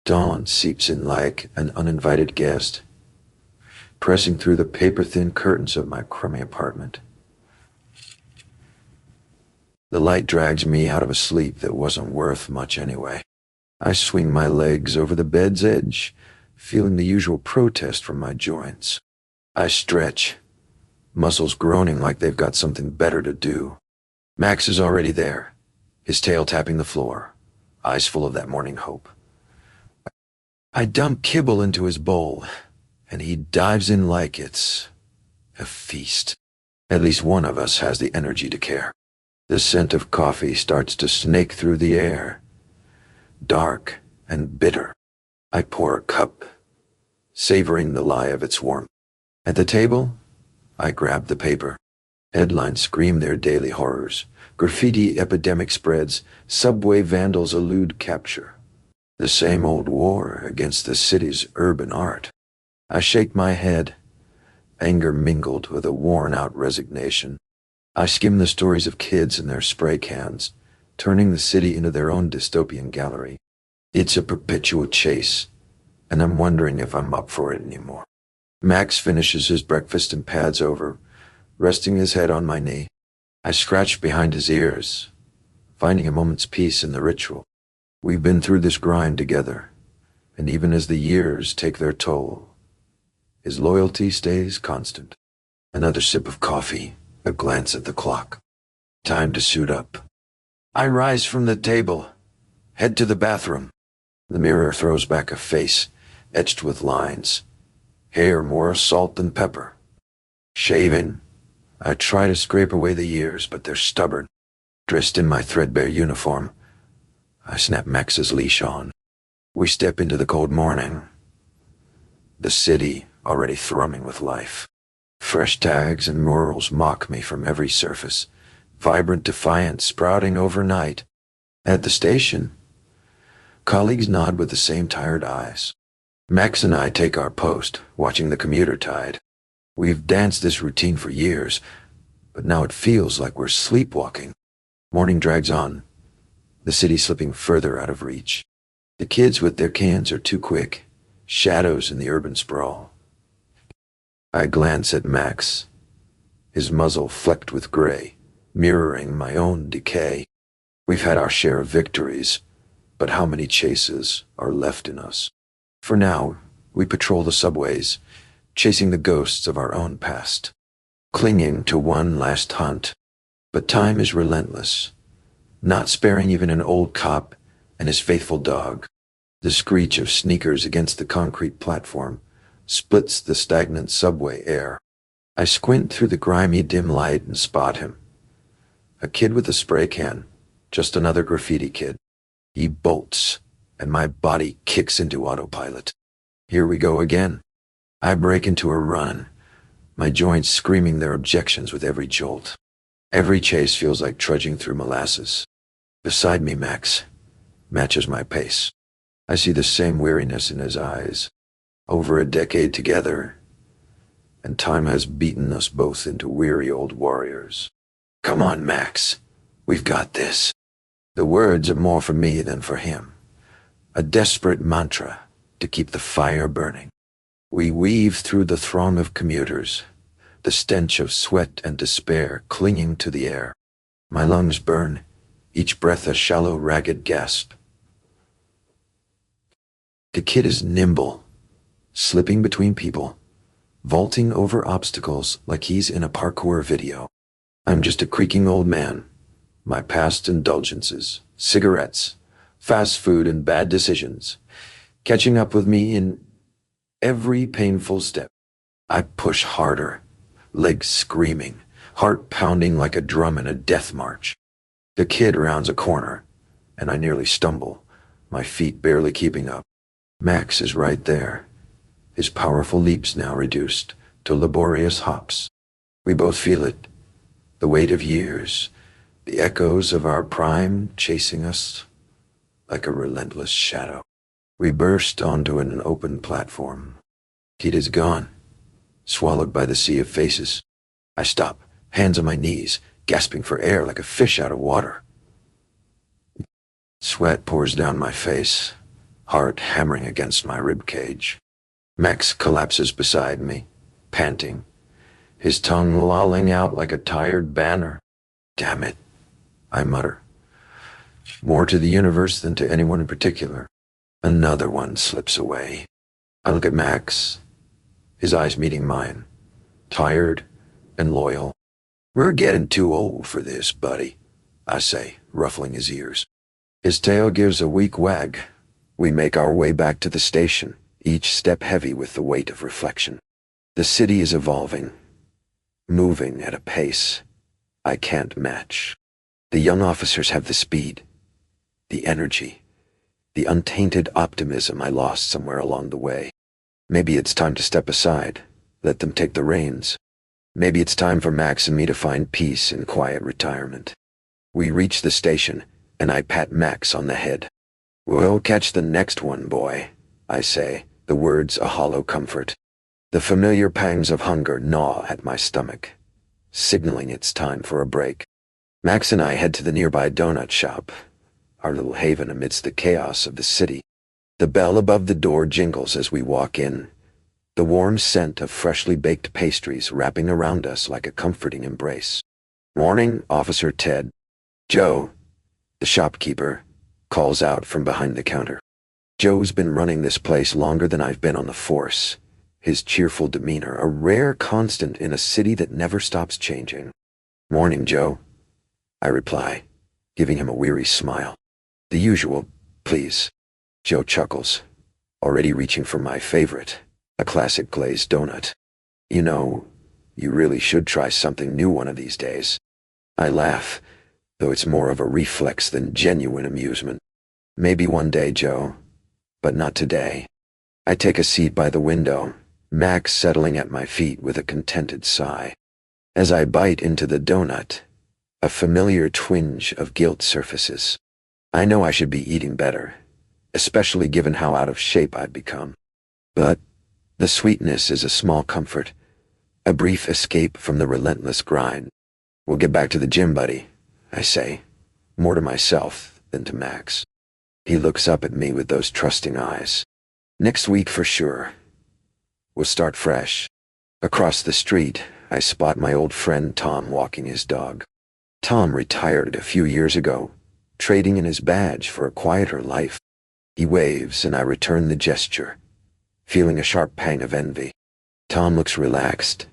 Dawn seeps in like an uninvited guest, pressing through the paper-thin curtains of my crummy apartment. The light drags me out of a sleep that wasn't worth much anyway. I swing my legs over the bed's edge, feeling the usual protest from my joints. I stretch, muscles groaning like they've got something better to do. Max is already there, his tail tapping the floor, eyes full of that morning hope. I dump kibble into his bowl, and he dives in like it's a feast. At least one of us has the energy to care. The scent of coffee starts to snake through the air, dark and bitter. I pour a cup, savoring the lie of its warmth. At the table, I grab the paper. Headlines scream their daily horrors. Graffiti epidemic spreads. Subway vandals elude capture. The same old war against the city's urban art. I shake my head, anger mingled with a worn-out resignation. I skim the stories of kids and their spray cans, turning the city into their own dystopian gallery. It's a perpetual chase, and I'm wondering if I'm up for it anymore. Max finishes his breakfast and pads over, resting his head on my knee. I scratch behind his ears, finding a moment's peace in the ritual. We've been through this grind together, and even as the years take their toll, his loyalty stays constant. Another sip of coffee, a glance at the clock. Time to suit up. I rise from the table, head to the bathroom. The mirror throws back a face, etched with lines, hair more salt than pepper. Shaving, I try to scrape away the years, but they're stubborn. Dressed in my threadbare uniform, I snap Max's leash on. We step into the cold morning. The city already thrumming with life. Fresh tags and murals mock me from every surface, vibrant defiance sprouting overnight. At the station, colleagues nod with the same tired eyes. Max and I take our post, watching the commuter tide. We've danced this routine for years, but now it feels like we're sleepwalking. Morning drags on, the city slipping further out of reach. The kids with their cans are too quick, shadows in the urban sprawl. I glance at Max, his muzzle flecked with gray, mirroring my own decay. We've had our share of victories, but how many chases are left in us? For now, we patrol the subways, chasing the ghosts of our own past, clinging to one last hunt. But time is relentless, not sparing even an old cop and his faithful dog. The screech of sneakers against the concrete platform splits the stagnant subway air. I squint through the grimy dim light and spot him. A kid with a spray can, just another graffiti kid. He bolts, and my body kicks into autopilot. Here we go again. I break into a run, my joints screaming their objections with every jolt. Every chase feels like trudging through molasses. Beside me, Max matches my pace. I see the same weariness in his eyes. Over a decade together, and time has beaten us both into weary old warriors. Come on, Max. We've got this. The words are more for me than for him. A desperate mantra to keep the fire burning. We weave through the throng of commuters, the stench of sweat and despair clinging to the air. My lungs burn, each breath a shallow, ragged gasp. The kid is nimble, slipping between people, vaulting over obstacles like he's in a parkour video. I'm just a creaking old man. My past indulgences, cigarettes, fast food, and bad decisions, catching up with me in every painful step. I push harder, legs screaming, heart pounding like a drum in a death march. The kid rounds a corner, and I nearly stumble, my feet barely keeping up. Max is right there, his powerful leaps now reduced to laborious hops. We both feel it, the weight of years, the echoes of our prime chasing us like a relentless shadow. We burst onto an open platform. Kid is gone, swallowed by the sea of faces. I stop, hands on my knees, gasping for air like a fish out of water. Sweat pours down my face, heart hammering against my ribcage. Max collapses beside me, panting, his tongue lolling out like a tired banner. Damn it, I mutter. More to the universe than to anyone in particular. Another one slips away. I look at Max, his eyes meeting mine, tired and loyal. We're getting too old for this, buddy, I say, ruffling his ears. His tail gives a weak wag. We make our way back to the station, each step heavy with the weight of reflection. The city is evolving, moving at a pace I can't match. The young officers have the speed, the energy, the untainted optimism I lost somewhere along the way. Maybe it's time to step aside, let them take the reins. Maybe it's time for Max and me to find peace in quiet retirement. We reach the station, and I pat Max on the head. We'll catch the next one, boy, I say, the words a hollow comfort. The familiar pangs of hunger gnaw at my stomach, signaling it's time for a break. Max and I head to the nearby donut shop, our little haven amidst the chaos of the city. The bell above the door jingles as we walk in, the warm scent of freshly baked pastries wrapping around us like a comforting embrace. Morning, Officer Ted. Joe, the shopkeeper, calls out from behind the counter. Joe's been running this place longer than I've been on the force, his cheerful demeanor a rare constant in a city that never stops changing. Morning, Joe, I reply, giving him a weary smile. The usual, please. Joe chuckles, already reaching for my favorite, a classic glazed donut. You know, you really should try something new one of these days. I laugh, though it's more of a reflex than genuine amusement. Maybe one day, Joe, but not today. I take a seat by the window, Max settling at my feet with a contented sigh. As I bite into the donut, a familiar twinge of guilt surfaces. I know I should be eating better, especially given how out of shape I've become. But the sweetness is a small comfort, a brief escape from the relentless grind. We'll get back to the gym, buddy, I say, more to myself than to Max. He looks up at me with those trusting eyes. Next week for sure. We'll start fresh. Across the street, I spot my old friend Tom walking his dog. Tom retired a few years ago, trading in his badge for a quieter life. He waves and I return the gesture, feeling a sharp pang of envy. Tom looks relaxed,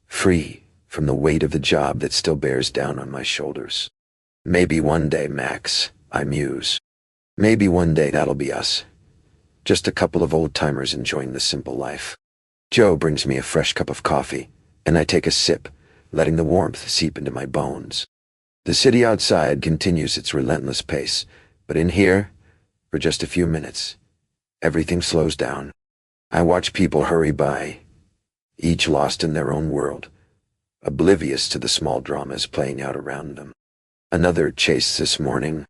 free from the weight of the job that still bears down on my shoulders. Maybe one day, Max, I muse. Maybe one day that'll be us. Just a couple of old-timers enjoying the simple life. Joe brings me a fresh cup of coffee, and I take a sip, letting the warmth seep into my bones. The city outside continues its relentless pace, but in here, for just a few minutes, everything slows down. I watch people hurry by, each lost in their own world, oblivious to the small dramas playing out around them. Another chase this morning?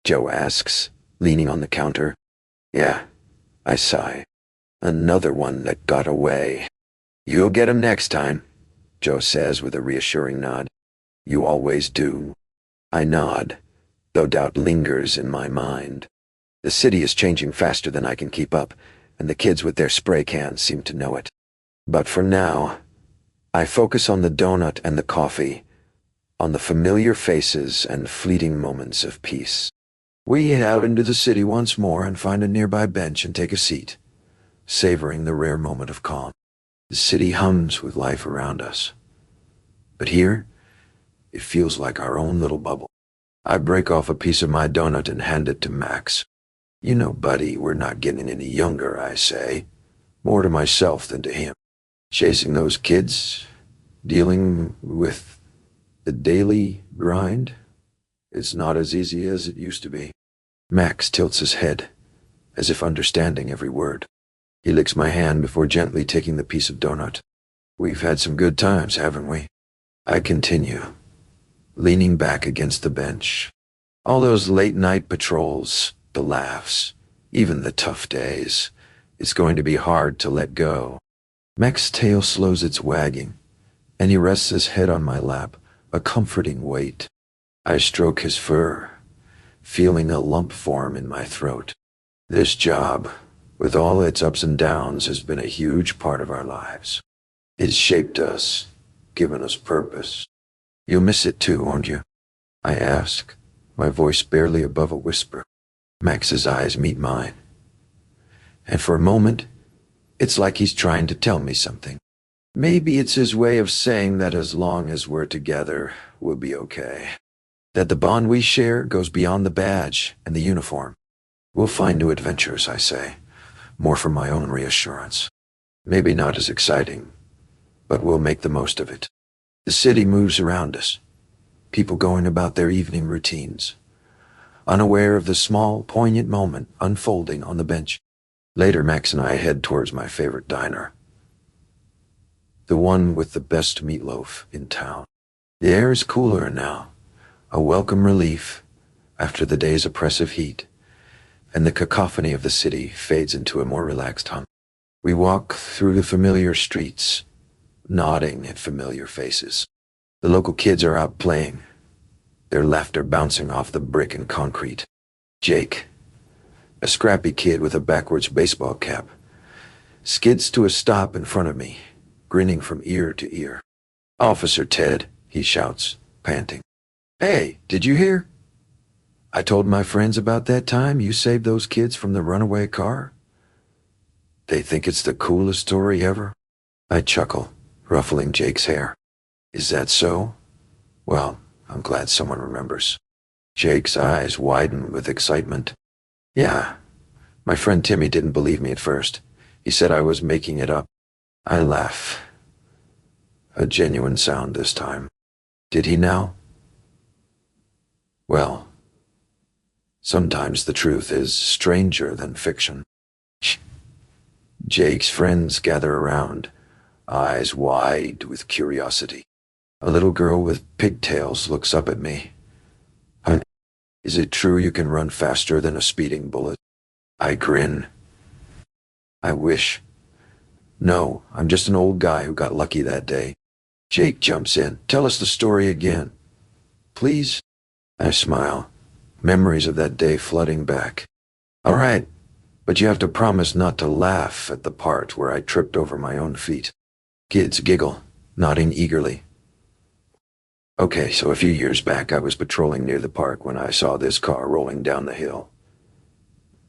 Joe asks, leaning on the counter. Yeah, I sigh. Another one that got away. You'll get him next time, Joe says with a reassuring nod. You always do. I nod, though doubt lingers in my mind. The city is changing faster than I can keep up, and the kids with their spray cans seem to know it. But for now, I focus on the donut and the coffee, on the familiar faces and fleeting moments of peace. We head out into the city once more and find a nearby bench and take a seat, savoring the rare moment of calm. The city hums with life around us. But here, it feels like our own little bubble. I break off a piece of my donut and hand it to Max. You know, buddy, we're not getting any younger, I say, more to myself than to him. Chasing those kids, dealing with the daily grind, it's not as easy as it used to be. Max tilts his head, as if understanding every word. He licks my hand before gently taking the piece of donut. We've had some good times, haven't we? I continue, leaning back against the bench. All those late-night patrols, the laughs, even the tough days. It's going to be hard to let go. Max's tail slows its wagging, and he rests his head on my lap, a comforting weight. I stroke his fur, feeling a lump form in my throat. This job, with all its ups and downs, has been a huge part of our lives. It's shaped us, given us purpose. You'll miss it too, won't you? I ask, my voice barely above a whisper. Max's eyes meet mine. And for a moment, it's like he's trying to tell me something. Maybe it's his way of saying that as long as we're together, we'll be okay. That the bond we share goes beyond the badge and the uniform. We'll find new adventures, I say, more for my own reassurance. Maybe not as exciting, but we'll make the most of it. The city moves around us, people going about their evening routines, unaware of the small, poignant moment unfolding on the bench. Later, Max and I head towards my favorite diner, the one with the best meatloaf in town. The air is cooler now, a welcome relief after the day's oppressive heat, and the cacophony of the city fades into a more relaxed hum. We walk through the familiar streets, nodding at familiar faces. The local kids are out playing, their laughter bouncing off the brick and concrete. Jake, a scrappy kid with a backwards baseball cap, skids to a stop in front of me, grinning from ear to ear. "Officer Ted," he shouts, panting. "Hey, did you hear? I told my friends about that time you saved those kids from the runaway car. They think it's the coolest story ever." I chuckle, ruffling Jake's hair. "Is that so? Well, I'm glad someone remembers." Jake's eyes widen with excitement. "Yeah, my friend Timmy didn't believe me at first. He said I was making it up." I laugh. A genuine sound this time. "Did he now?" Well, sometimes the truth is stranger than fiction. Jake's friends gather around, eyes wide with curiosity. A little girl with pigtails looks up at me. "Is it true you can run faster than a speeding bullet?" I grin. "I wish. No, I'm just an old guy who got lucky that day." Jake jumps in. "Tell us the story again, please." I smile, memories of that day flooding back. "All right, but you have to promise not to laugh at the part where I tripped over my own feet." Kids giggle, nodding eagerly. "Okay, so a few years back I was patrolling near the park when I saw this car rolling down the hill.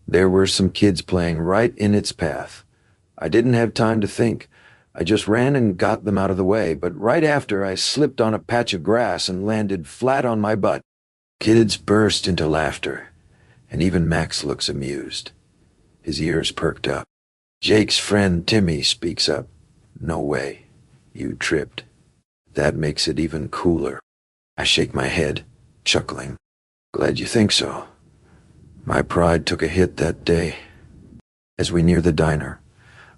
There were some kids playing right in its path. I didn't have time to think. I just ran and got them out of the way, but right after I slipped on a patch of grass and landed flat on my butt." Kids burst into laughter, and even Max looks amused. His ears perked up. Jake's friend Timmy speaks up. "No way. You tripped. That makes it even cooler." I shake my head, chuckling. "Glad you think so. My pride took a hit that day." As we near the diner,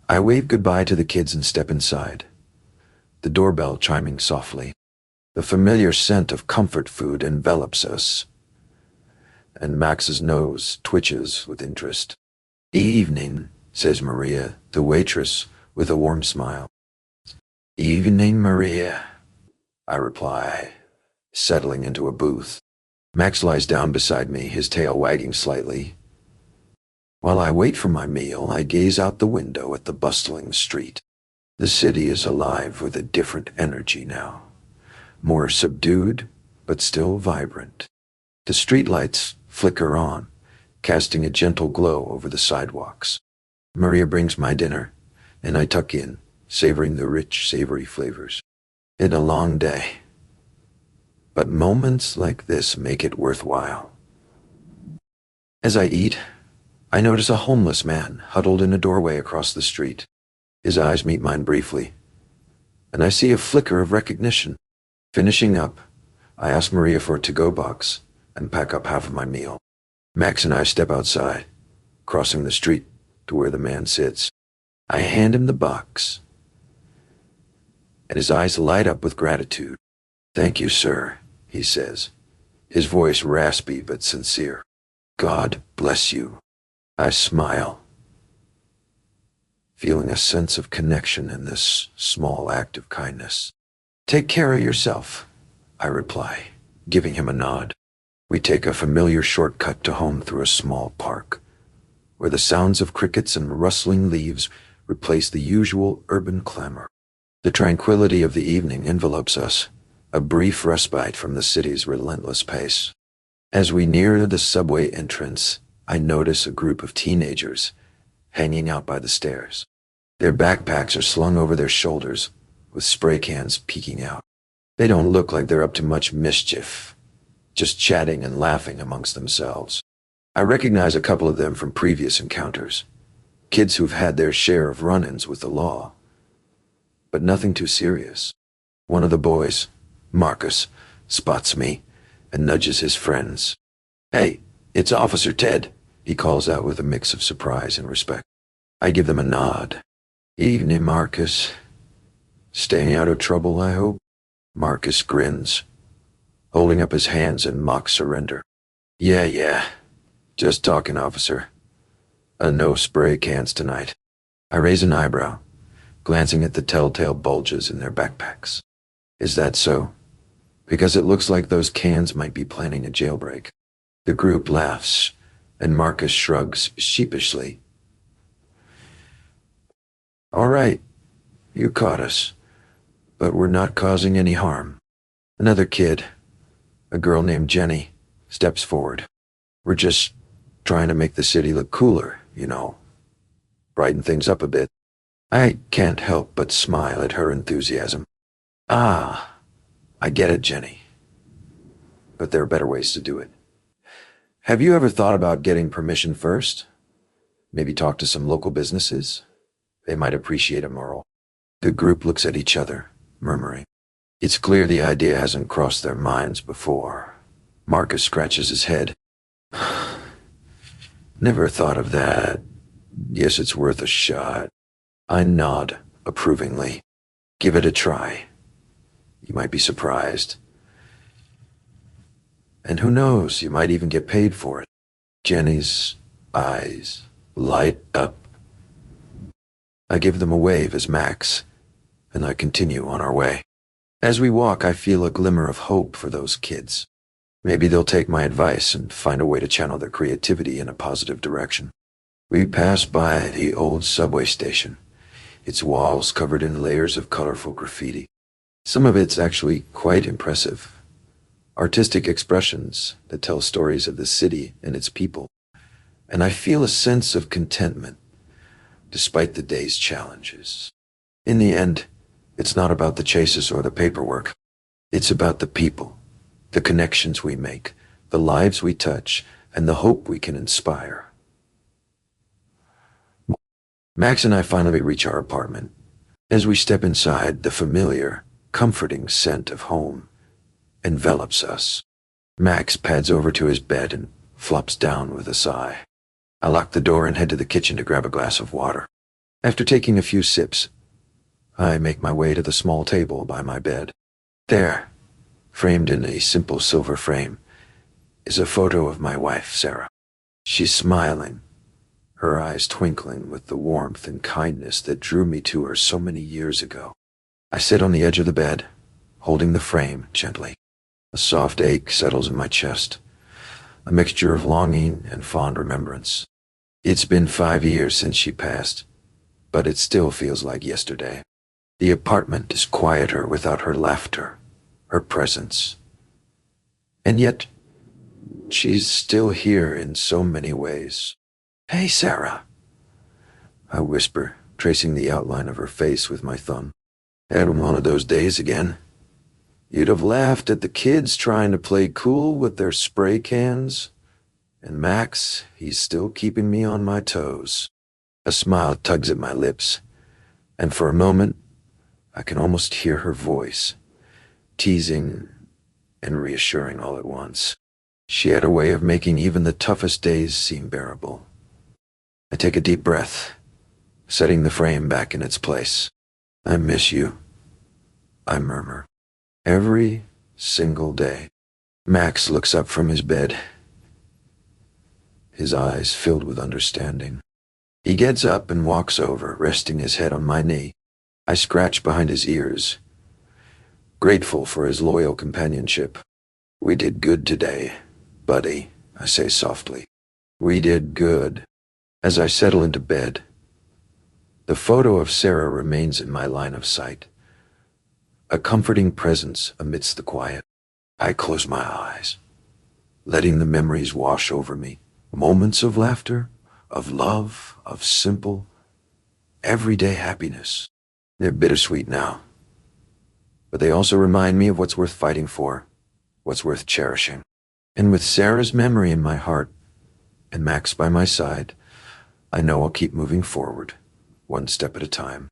I wave goodbye to the kids and step inside, the doorbell chiming softly. The familiar scent of comfort food envelops us, and Max's nose twitches with interest. "Evening," says Maria, the waitress, with a warm smile. "Evening, Maria," I reply, settling into a booth. Max lies down beside me, his tail wagging slightly. While I wait for my meal, I gaze out the window at the bustling street. The city is alive with a different energy now, more subdued, but still vibrant. The streetlights flicker on, casting a gentle glow over the sidewalks. Maria brings my dinner, and I tuck in, savoring the rich, savory flavors. It's a long day, but moments like this make it worthwhile. As I eat, I notice a homeless man huddled in a doorway across the street. His eyes meet mine briefly, and I see a flicker of recognition. Finishing up, I ask Maria for a to-go box and pack up half of my meal. Max and I step outside, crossing the street to where the man sits. I hand him the box, and his eyes light up with gratitude. "Thank you, sir," he says, his voice raspy but sincere. "God bless you." I smile, feeling a sense of connection in this small act of kindness. "Take care of yourself," I reply, giving him a nod. We take a familiar shortcut to home through a small park, where the sounds of crickets and rustling leaves replace the usual urban clamor. The tranquility of the evening envelopes us, a brief respite from the city's relentless pace. As we near the subway entrance, I notice a group of teenagers hanging out by the stairs. Their backpacks are slung over their shoulders, with spray cans peeking out. They don't look like they're up to much mischief, just chatting and laughing amongst themselves. I recognize a couple of them from previous encounters, kids who've had their share of run-ins with the law, but nothing too serious. One of the boys, Marcus, spots me and nudges his friends. "Hey, it's Officer Ted," he calls out with a mix of surprise and respect. I give them a nod. "Evening, Marcus. Staying out of trouble, I hope?" Marcus grins, holding up his hands in mock surrender. Yeah. Just talking, officer. No spray cans tonight." I raise an eyebrow, glancing at the telltale bulges in their backpacks. "Is that so? Because it looks like those cans might be planning a jailbreak." The group laughs, and Marcus shrugs sheepishly. "All right, you caught us, but we're not causing any harm." Another kid, a girl named Jenny, steps forward. "We're just trying to make the city look cooler, brighten things up a bit." I can't help but smile at her enthusiasm. "Ah, I get it, Jenny. But there are better ways to do it. Have you ever thought about getting permission first? Maybe talk to some local businesses? They might appreciate a mural." The group looks at each other, murmuring. It's clear the idea hasn't crossed their minds before. Marcus scratches his head. "Never thought of that. Guess it's worth a shot." I nod approvingly. "Give it a try. You might be surprised. And who knows, you might even get paid for it." Jenny's eyes light up. I give them a wave as Max, and I continue on our way. As we walk, I feel a glimmer of hope for those kids. Maybe they'll take my advice and find a way to channel their creativity in a positive direction. We pass by the old subway station, its walls covered in layers of colorful graffiti. Some of it's actually quite impressive. Artistic expressions that tell stories of the city and its people. And I feel a sense of contentment, despite the day's challenges. In the end, it's not about the chases or the paperwork. It's about the people, the connections we make, the lives we touch, and the hope we can inspire. Max and I finally reach our apartment. As we step inside, the familiar, comforting scent of home envelops us. Max pads over to his bed and flops down with a sigh. I lock the door and head to the kitchen to grab a glass of water. After taking a few sips, I make my way to the small table by my bed. There, framed in a simple silver frame, is a photo of my wife, Sarah. She's smiling, her eyes twinkling with the warmth and kindness that drew me to her so many years ago. I sit on the edge of the bed, holding the frame gently. A soft ache settles in my chest, a mixture of longing and fond remembrance. It's been 5 years since she passed, but it still feels like yesterday. The apartment is quieter without her laughter, her presence. And yet, she's still here in so many ways. "Hey, Sarah," I whisper, tracing the outline of her face with my thumb. "Had one of those days again. You'd have laughed at the kids trying to play cool with their spray cans. And Max, he's still keeping me on my toes." A smile tugs at my lips, and for a moment, I can almost hear her voice, teasing and reassuring all at once. She had a way of making even the toughest days seem bearable. I take a deep breath, setting the frame back in its place. "I miss you," I murmur. "Every single day." Max looks up from his bed, his eyes filled with understanding. He gets up and walks over, resting his head on my knee. I scratch behind his ears, grateful for his loyal companionship. "We did good today, buddy," I say softly. "We did good." As I settle into bed, the photo of Sarah remains in my line of sight, a comforting presence amidst the quiet. I close my eyes, letting the memories wash over me. Moments of laughter, of love, of simple, everyday happiness. They're bittersweet now, but they also remind me of what's worth fighting for, what's worth cherishing. And with Sarah's memory in my heart and Max by my side, I know I'll keep moving forward, one step at a time.